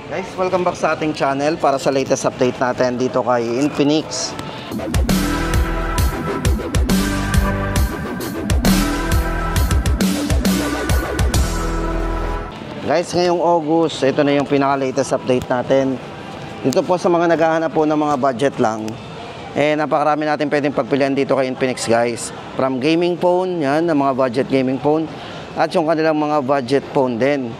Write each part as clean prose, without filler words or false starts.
Guys, welcome back sa ating channel para sa latest update natin dito kay Infinix. Guys, ngayong August, ito na yung pinaka-latest update natin. Dito po sa mga naghahanap po ng mga budget lang, napakarami natin pwedeng pagpilian dito kay Infinix, guys. From gaming phone, yan, ng mga budget gaming phone, at yung kanilang mga budget phone din.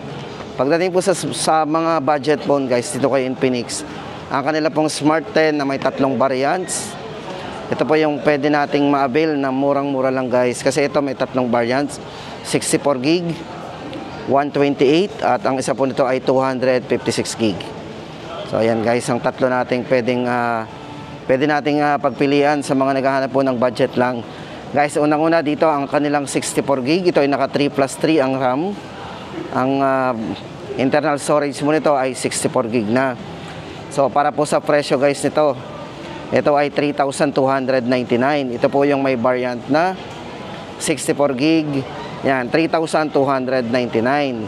Pagdating po sa mga budget phone, guys, dito kay Infinix, ang kanila pong Smart 10 na may tatlong variants. Ito po yung pwede nating ma-avail na murang-mura lang, guys. Kasi ito may tatlong variants, 64GB, 128, at ang isa po nito ay 256GB. So ayan, guys, ang tatlo nating pwede nating pagpilian sa mga naghahanap po ng budget lang. Guys, unang-una dito ang kanilang 64GB. Ito ay naka 3+3 ang RAM. Ang internal storage mo nito ay 64GB na. So para po sa presyo, guys, nito, ito ay 3,299. Ito po yung may variant na 64GB. Yan, 3,299.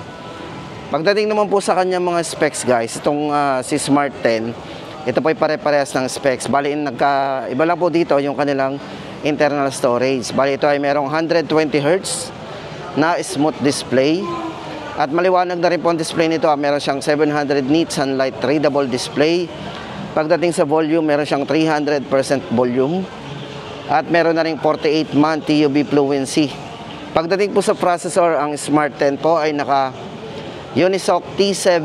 Pagdating naman po sa kanya mga specs, guys, itong si Smart 10, ito po ay pare-parehas ng specs. Bali, iba lang po dito yung kanilang internal storage. Bali, ito ay merong 120Hz na smooth display. At maliwanag na rin po ang display nito. Meron siyang 700 nits sunlight readable display. Pagdating sa volume, meron siyang 300% volume. At meron na rin 48-month TUV fluency. Pagdating po sa processor, ang Smart 10 po ay naka Unisoc T7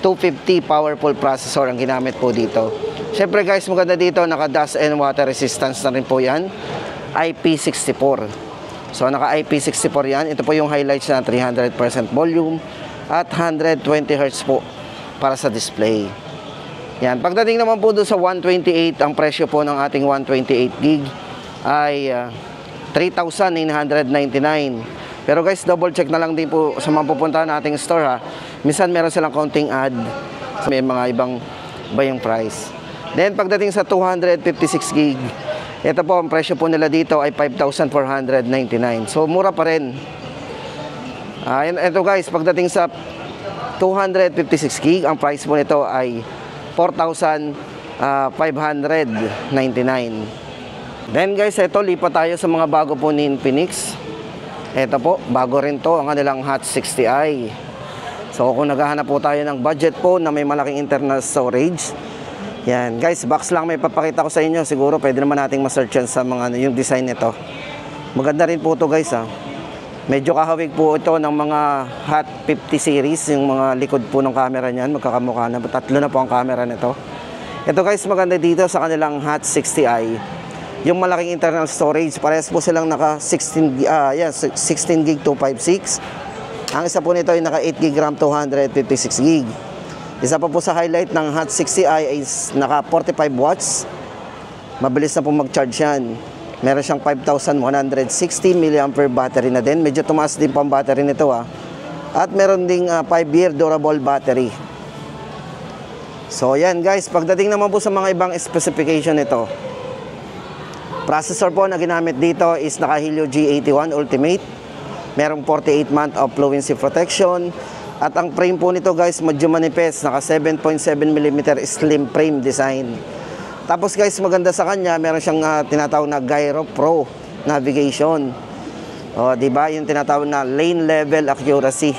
250 powerful processor ang ginamit po dito. Syempre, guys, maganda dito, naka dust and water resistance na rin po yan. IP64. So naka IP64 yan. Ito po yung highlights na 300% volume at 120Hz po para sa display. Yan. Pagdating naman po doon sa 128, ang presyo po ng ating 128GB ay 3,999. Pero guys, double check na lang din po sa mga pupuntahan nating store, ha. Minsan meron silang counting ad. May mga ibang bayang price. Then pagdating sa 256GB, ito po, ang presyo po nila dito ay 5,499. So, mura pa rin. Ito, guys, pagdating sa 256GB, ang price po nito ay 4,599. Then, guys, ito, lipat tayo sa mga bago po ni Infinix. Ito po, bago rin to, ang kanilang Hot 60i. So, kung naghahanap po tayo ng budget phone na may malaking internal storage, yan, guys, box lang may papakita ko sa inyo. Siguro pwede naman nating ma-search yan sa mga yung design nito. Maganda rin po ito, guys, ha. Medyo kahawig po ito ng mga Hot 50 series. Yung mga likod po ng camera niyan, magkakamukha na. Tatlo na po ang camera nito. Ito, guys, maganda dito sa kanilang Hot 60i. Yung malaking internal storage, parehas po silang naka 16GB 256. Ang isa po nito ay naka 8GB RAM 256GB. Isa pa po sa highlight ng Hot 60i is naka 45 watts. Mabilis na po mag-charge yan. Meron siyang 5,160 mAh battery na din. Medyo tumaas din po ang battery nito, ha. At meron ding 5-year durable battery. So yan, guys, pagdating naman po sa mga ibang specification nito, processor po na ginamit dito is naka Helio G81 Ultimate. Merong 48-month of fluency protection. At ang frame po nito, guys, medyo manipis, naka 7.7mm slim frame design. Tapos, guys, maganda sa kanya, meron siyang tinatawag na Gyro Pro navigation. O, di ba? Yung tinatawag na lane level accuracy.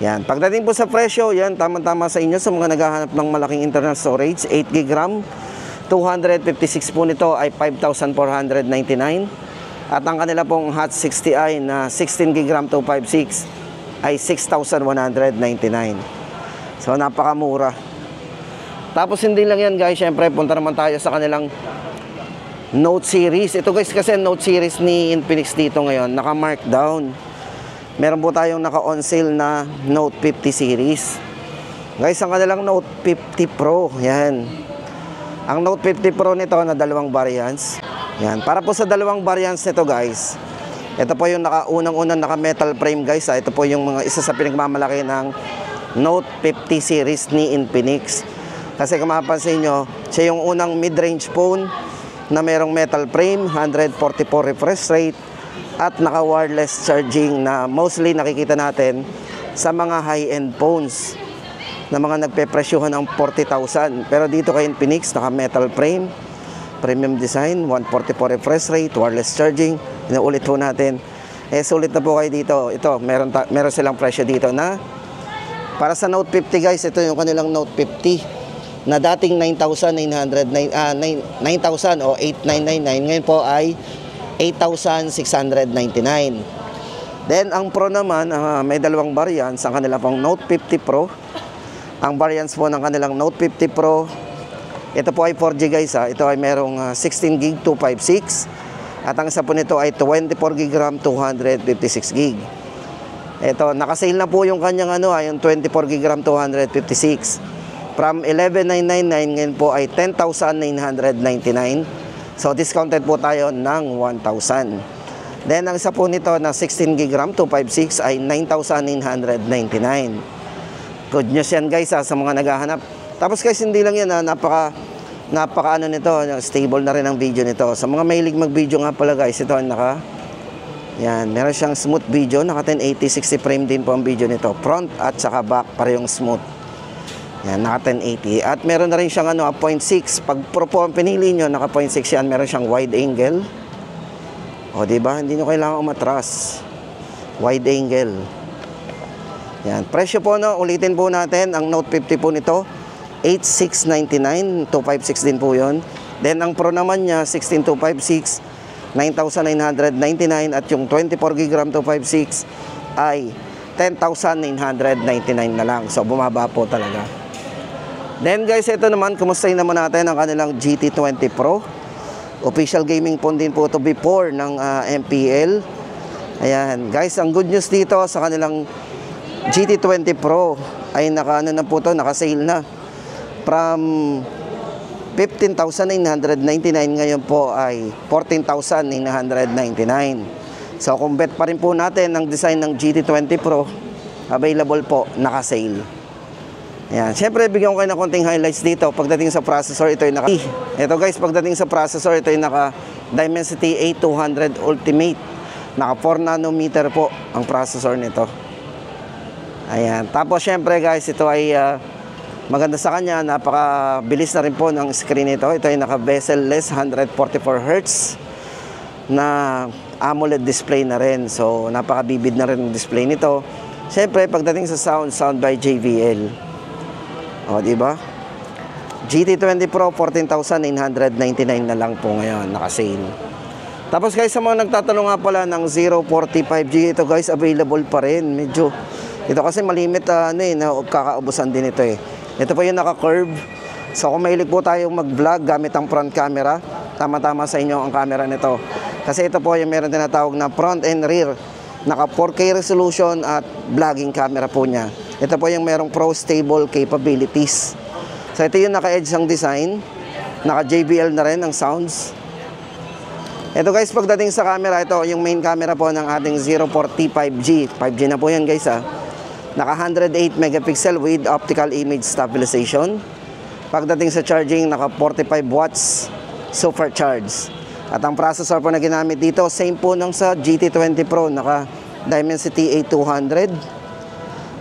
Yan. Pagdating po sa presyo, yan, tama-tama sa inyo sa mga naghahanap ng malaking internal storage. 8GB RAM, 256 po nito ay 5,499. At ang kanila pong Hot 60i na 16GB RAM 256 ay 6,199. So, napakamura. Tapos, hindi lang yan, guys. Siyempre, punta naman tayo sa kanilang Note series. Ito, guys, kasi Note series ni Infinix dito ngayon, naka-markdown. Meron po tayong naka-on sale na Note 50 series. Guys, ang kanilang Note 50 Pro, yan. Ang Note 50 Pro nito na dalawang variants. Yan, para po sa dalawang variants nito, guys. Ito po yung unang-unang naka-metal frame, guys. Ito po yung isa sa pinagmamalaki ng Note 50 series ni Infinix. Kasi kung mapapansin nyo, siya yung unang mid-range phone na mayroong metal frame, 144 refresh rate, at naka-wireless charging na mostly nakikita natin sa mga high-end phones na mga nagpe-presyuhan ng 40,000. Pero dito kay Infinix, naka metal frame, premium design, 144 refresh rate, wireless charging. Inuulit po natin. Sulit na po kayo dito. Ito, meron silang presyo dito na para sa Note 50 guys, ito yung kanilang Note 50 na dating 9,900 9,000 o 8,999, ngayon po ay 8,699. Then ang Pro naman, may dalawang variants ang kanila pong Note 50 Pro. Ang variants po ng kanilang Note 50 Pro, ito po ay 4G guys ha. Ito ay merong 16GB 256 at ang isa po nito ay 24GB RAM 256GB. Ito, nakasale na po yung kanyang yung 24GB RAM 256 from 11,999, ngayon po ay 10,999. So discounted po tayo ng 1,000. Then ang isa po nito na 16GB RAM 256 ay 9,999. Good news yan guys sa mga naghahanap. Tapos guys, hindi lang yan napaka nito, stable na rin ang video nito. Sa mga mahilig mag-video nga pala guys, ito yan, meron siyang smooth video, naka 1080 60 frame din po ang video nito. Front at saka back parehong smooth. Yan, naka 1080. At meron na rin siyang 0.6. Pag Pro po ang pinili nyo, naka 0.6 yan, meron siyang wide angle. O diba, hindi nyo kailangan umatras. Wide angle. Yan, presyo po ulitin po natin, ang Note 50 po nito, 8,699, 256 din po yun. Then ang Pro naman niya, 16,256, 9,999 at yung 24GB RAM 256 ay 10,999 na lang. So bumaba po talaga. Then guys, ito naman, kumustahin naman natin ang kanilang GT20 Pro. Official gaming phone din po ito before ng MPL. Ayan, guys, ang good news dito sa kanilang GT20 Pro ay na po ito, naka-sale na. From 15,999 ngayon po ay 14,999. So kung bet pa rin po natin ang design ng GT20 Pro, available po, naka-sale. Ayan, syempre bigyan ko kayo ng konting highlights dito. Pagdating sa processor, ito ay ito guys, pagdating sa processor, ito ay naka Dimensity 8200 Ultimate. Naka 4 nanometer po ang processor nito. Ayan. Tapos syempre guys, ito ay maganda sa kanya, napakabilis na rin po ng screen nito. Ito ay naka-bezel-less 144Hz na AMOLED display na rin. So napakabibid na rin ang display nito. Syempre pagdating sa sound by JBL. O diba? GT20 Pro 14,999 na lang po ngayon, naka-sale. Tapos guys, sa mga nagtatanong nga pala ng 045G, ito guys available pa rin. Medyo ito kasi malimit kakaubusan din ito eh. Ito po yung naka-curve. So kung mahilig po tayong mag-vlog gamit ang front camera, tama-tama sa inyo ang camera nito. Kasi ito po yung meron tinatawag na front and rear. Naka 4K resolution at vlogging camera po niya. Ito po yung merong Pro Stable capabilities. So ito yung naka-edge ang design. Naka JBL na rin ang sounds. Ito guys, pagdating sa camera, ito yung main camera po ng ating 045G. 5G na po yan guys ha. Naka 108 megapixel with optical image stabilization. Pagdating sa charging, naka 45 watts supercharged. At ang processor po na ginamit dito, same po ng sa GT20 Pro, naka Dimensity 8200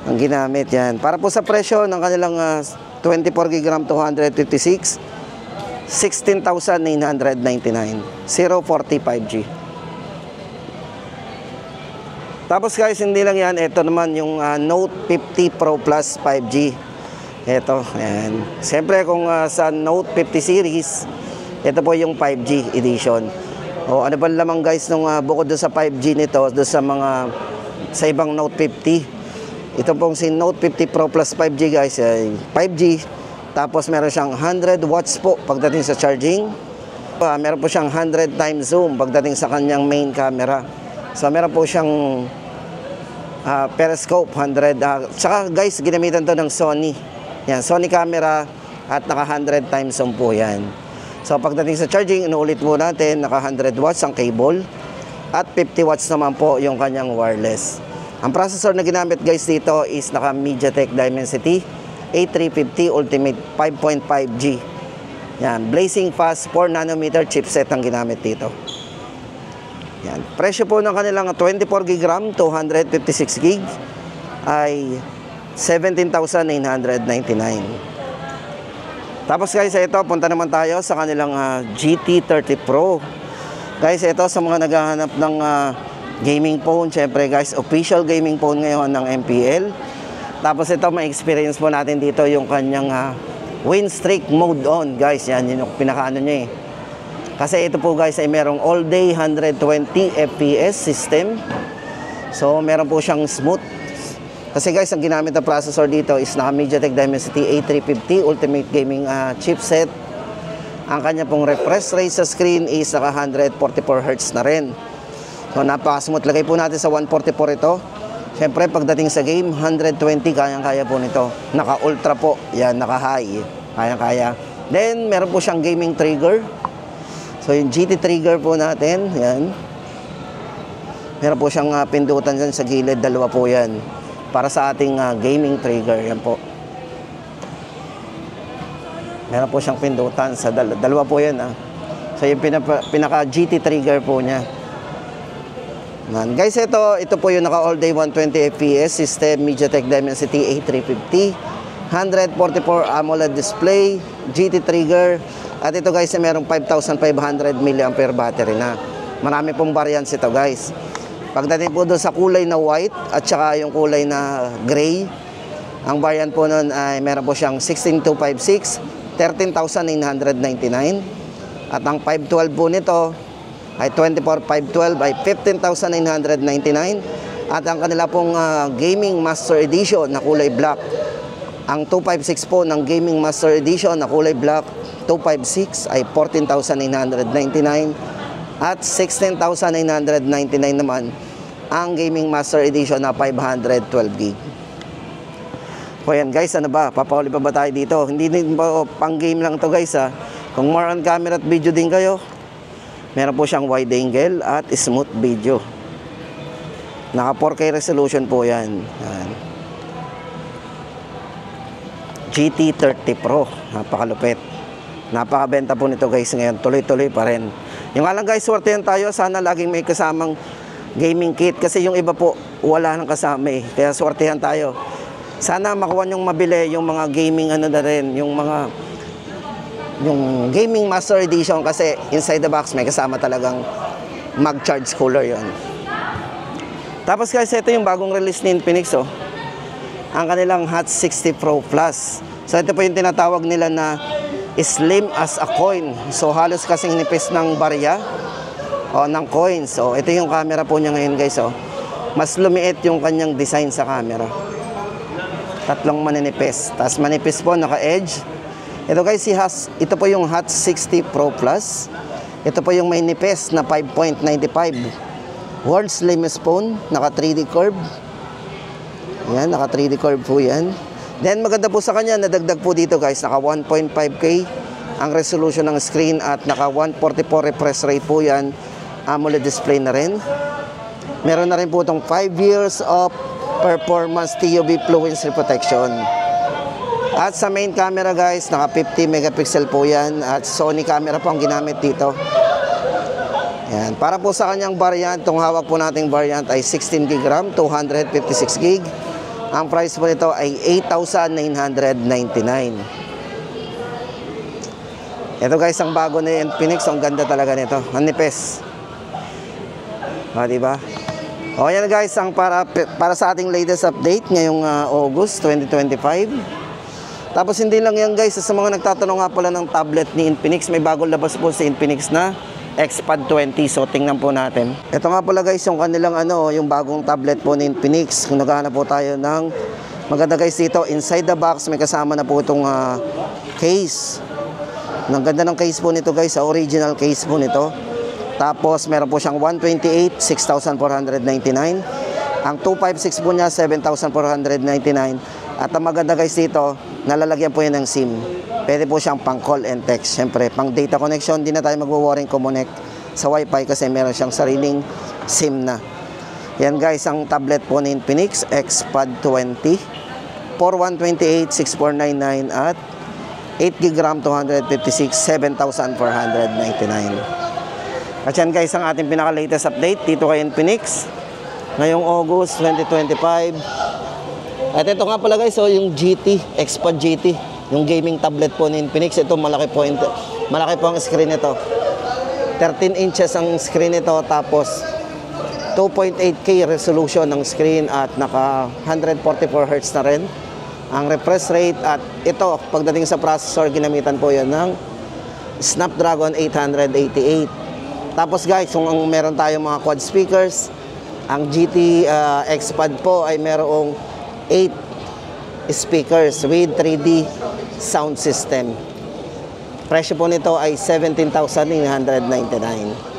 ang ginamit yan. Para po sa presyo ng kanilang 24GB RAM 256, 16,999, 045G. Tapos guys, hindi lang yan, ito naman yung Note 50 Pro Plus 5G. Ito, ayan. Siyempre kung sa Note 50 series, ito po yung 5G edition. O ano ba lamang guys nung bukod doon sa 5G nito, doon sa ibang Note 50. Ito pong si Note 50 Pro Plus 5G guys, 5G. Tapos meron siyang 100 watts po pagdating sa charging. Meron po siyang 100 times zoom pagdating sa kanyang main camera. So meron po siyang periscope 100. Tsaka guys, ginamitan to ng Sony. Yan, Sony camera at naka 100 times zoom po yan. So pagdating sa charging, inuulit mo natin, naka 100 watts ang cable at 50 watts naman po yung kanyang wireless. Ang processor na ginamit guys dito is naka MediaTek Dimensity 8350 Ultimate 5.5G. Yan, blazing fast 4 nanometer chipset ang ginamit dito. Yan, presyo po ng kanilang 24GB RAM 256GB ay 17,999. Tapos guys, ito, punta naman tayo sa kanilang GT30 Pro. Guys, ito sa mga naghahanap ng gaming phone, syempre guys, official gaming phone ngayon ng MPL. Tapos ito, may experience po natin dito yung kanyang win streak mode on, guys. Yan, yun yung pinakaano niya eh. Kasi ito po guys ay merong all day 120 FPS system. So meron po siyang smooth. Kasi guys, ang ginamit na processor dito is naka MediaTek Dimensity A350 Ultimate Gaming chipset. Ang kanya pong refresh rate sa screen is naka 144Hz na rin. So napaka-smooth. Lagay po natin sa 144 ito. Siyempre pagdating sa game, 120 kayang-kaya po nito. Naka-ultra po. Yan, naka-high. Kayang-kaya. Then meron po siyang gaming trigger. So yung GT trigger po natin, yan. Meron po siyang pindutan dyan sa gilid. Dalawa po yan. Para sa ating gaming trigger, yan po. Meron po siyang pindutan sa dalawa po yan. So yung pinaka GT trigger po niya. Yan. Guys, ito po yung naka all day 120 FPS system, MediaTek Dimensity A350, 144 AMOLED display, GT trigger. At ito guys, merong 5,500 mAh battery na. Marami pong variants ito guys. Pagdating po doon sa kulay na white at saka yung kulay na gray, ang variant po nun ay meron po siyang 16256, 13,999. At ang 512 po nito ay 24512 ay 15,999. At ang kanila pong Gaming Master Edition na kulay black, ang 256 po ng Gaming Master Edition na kulay black, 256 ay 14,999. At 16,999 naman ang Gaming Master Edition na 512GB. So yan guys, ano ba? Papauli pa ba tayo dito? Hindi din pa pang game lang to guys ha. Kung more on camera at video din kayo, meron po siyang wide angle at smooth video. Naka 4K resolution po yan. Yan. GT30 Pro. Napakalupit. Napakabenta po nito guys ngayon. Tuloy-tuloy pa rin. Yung nga lang guys, swertehan tayo. Sana laging may kasamang gaming kit. Kasi yung iba po, wala nang kasama eh. Kaya swertehan tayo. Sana makuha nyong mabili yung mga gaming ano na rin. Yung Gaming Master Edition. Kasi inside the box may kasama talagang mag-charge cooler yon. Tapos guys, ito yung bagong release ni Infinix oh. Ang kanilang Hot 60 Pro Plus. So ito po yung tinatawag nila na slim as a coin. So halos kasing nipis ng barya o ng coins. So ito yung camera po niya ngayon guys oh. Mas lumiit yung kanyang design sa camera. Tatlong maninipis. Tapos manipis po, naka-edge. Ito guys, ito po yung Hot 60 Pro Plus. Ito po yung may nipis na 5.95. World's slimmest phone. Naka 3D curve. Yan, naka 3D curve po yan. Then maganda po sa kanya, nadagdag po dito guys, naka 1.5K ang resolution ng screen at naka 144 refresh rate po yan. AMOLED display na rin. Meron na rin po itong 5 years of performance TUV fluency protection. At sa main camera guys, naka 50 megapixel po yan at Sony camera po ang ginamit dito. Yan. Para po sa kanyang variant, itong hawak po nating variant ay 16GB RAM, 256GB. Ang price po nito ay 8,999. Ito guys, ang bago na Infinix, ang ganda talaga nito. Ang nipis. Diba? O yan guys, ang para sa ating latest update ngayong August 2025. Tapos hindi lang yan guys, sa mga nagtatanong nga pala ng tablet ni Infinix, may bagong labas po si Infinix na Xpad 20. So tingnan po natin. Ito nga pala guys yung kanilang yung bagong tablet po ni Infinix. Kung naghahanap po tayo ng maganda guys dito, inside the box may kasama na po itong case. Ang ganda ng case po nito guys, original case po nito. Tapos meron po siyang 128, 6,499. Ang 256 po niya, 7,499. At ang maganda guys dito, nalalagyan po yan ng SIM. Pwede po siyang pang call and text. Siyempre, pang data connection, di na tayo magwo-worrying connect sa Wi-Fi kasi meron siyang sariling SIM na. Yan guys, ang tablet po ni Infinix, Xpad 20. For 128, 6,499 at 8GB RAM, 256, 7,499. At yan guys, ang ating pinaka-latest update dito kay Infinix. Ngayong August 2025. At ito nga pala guys, so yung GT, XPad GT, yung gaming tablet po ni Infinix. Ito malaki po ang screen nito. 13 inches ang screen nito, tapos 2.8K resolution ng screen at naka 144 Hz na rin ang refresh rate. At ito, pagdating sa processor, ginamitan po yan ng Snapdragon 888. Tapos guys, kung meron tayong mga quad speakers, ang GT XPad po ay merong 8 speakers with 3D sound system. Presyo po nito ay 17,999.